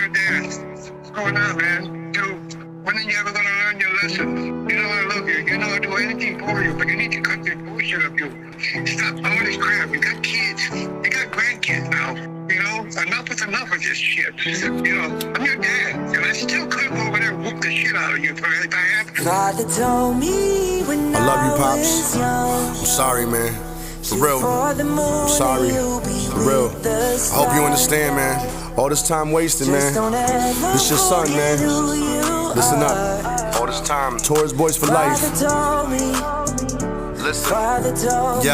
your dad. What's going on, man? Dude, when are you ever gonna learn your lesson? You know I love you. You know I'll do anything for you, but you need to cut this bullshit up, you. Stop all this crap. You got kids. You got grandkids now. You know, enough is enough of this shit. You know, I'm your dad, and I still could go over there and whoop the shit out of you if I have to. Father told me when I love you, I Pops. was young, I'm sorry, man. For real. for the moon, I'm sorry. you'll be For real. with the I hope you stars. understand, man. All this time wasted, man. Just don't ever This your son, forget man. who you Listen are. up. All this time. Taurus boys for life. Father told me, Listen. Father told me.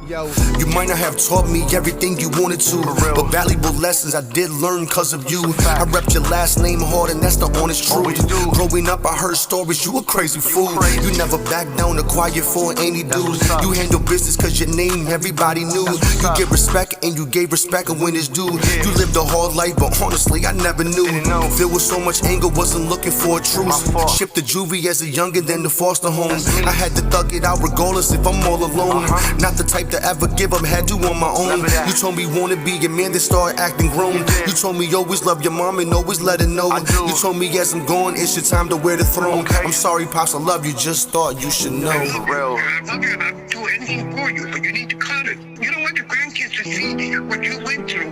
Yo, you might not have taught me everything you wanted to, but valuable lessons I did learn cause of you. I repped your last name hard and that's the honest truth. Growing up I heard stories, you a crazy fool. You never backed down to quiet for any dude. You handle business cause your name everybody knew. You give respect and you gave respect when it's due. You lived a hard life but honestly I never knew. Filled with so much anger, wasn't looking for a truce. Shipped to juvie as a youngin', then to foster home. I had to thug it out regardless if I'm all alone. Not the type to ever give up, had you on my own. You told me wanna be a man that started acting grown. You told me always love your mom and always let her know. You told me as I'm gone, it's your time to wear the throne. I'm sorry, Pops, I love you, just thought you should know. I love you and I'll do anything for you, but you need to cut it. You don't want your grandkids to see what you went through,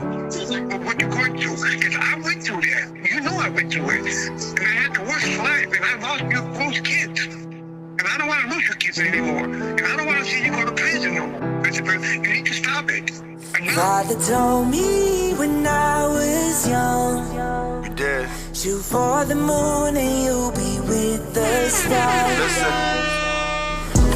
or what you're going through. Because I went through that. You know I went through it. And I had the worst life, and I lost your close kids. And I don't want to lose your kids anymore. And I don't want to see you go to prison no more. Christopher, you need to stop it. Father told me when I was young, You did. shoot for the moon and you'll be with the stars.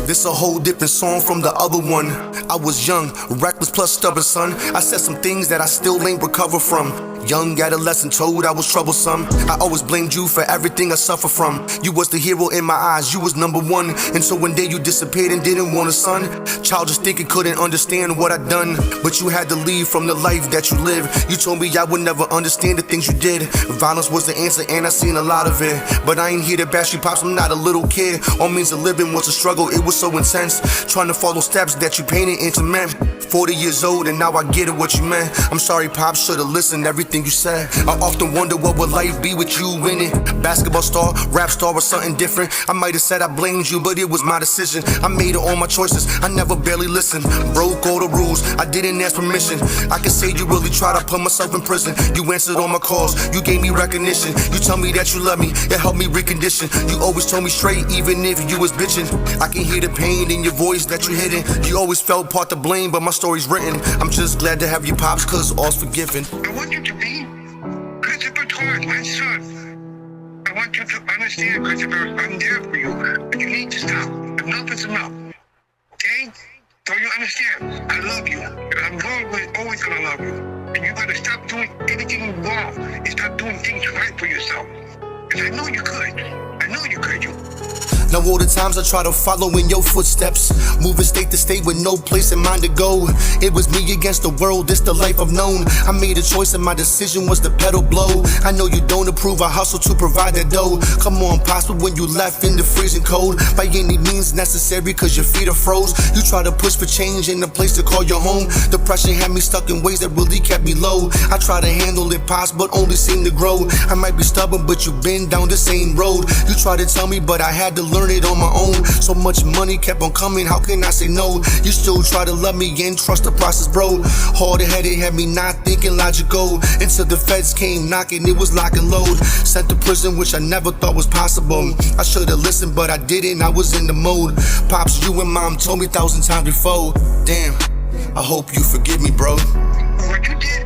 This a whole different song from the other one. I was young, reckless plus stubborn, son. I said some things that I still ain't recover from. Young adolescent told I was troublesome. I always blamed you for everything I suffer from. You was the hero in my eyes, you was number one. And so one day you disappeared and didn't want a son. Child just thinking couldn't understand what I done. But you had to leave from the life that you live. You told me I would never understand the things you did. Violence was the answer and I seen a lot of it. But I ain't here to bash you, Pops, I'm not a little kid. All means of living was a struggle, it was so intense. Trying to follow steps that you painted into men. 40 years old and now I get it what you meant. I'm sorry, Pops, should've listened everything you said. I often wonder what would life be with you in it. Basketball star, rap star, or something different. I might have said I blamed you, but it was my decision. I made it all my choices, I never barely listened. Broke all the rules, I didn't ask permission. I can say you really tried to put myself in prison. You answered all my calls, you gave me recognition. You tell me that you love me, it helped me recondition. You always told me straight, even if you was bitching. I can hear the pain in your voice that you hidden. You always felt part to blame, but my story's written. I'm just glad to have you, Pops, cause all's forgiven. I want you to be Christopher Torres, my son. I want you to understand, Christopher, I'm there for you. But you need to stop. Enough is enough. Okay? So you understand? I love you. And I'm always gonna love you. And you gotta stop doing anything wrong and start doing things right for yourself. Because I know you could. I know you could. Now all the times I try to follow in your footsteps, moving state to state with no place in mind to go. It was me against the world, this the life I've known. I made a choice and my decision was to pedal blow. I know you don't approve, I hustle to provide that dough. Come on, Pops, but when you left in the freezing cold, by any means necessary cause your feet are froze. You try to push for change in a place to call your home. Depression had me stuck in ways that really kept me low. I try to handle it, Pops, but only seem to grow. I might be stubborn, but you've been down the same road. You try to tell me, but I had to learn it on my own. So much money kept on coming, how can I say no? You still try to love me and trust the process, bro. Hard-headed had me not thinking logical. Until the feds came knocking, it was lock and load. Sent to prison, which I never thought was possible. I should've listened, but I didn't, I was in the mode. Pops, you and Mom told me 1,000 times before. Damn, I hope you forgive me, bro. What you did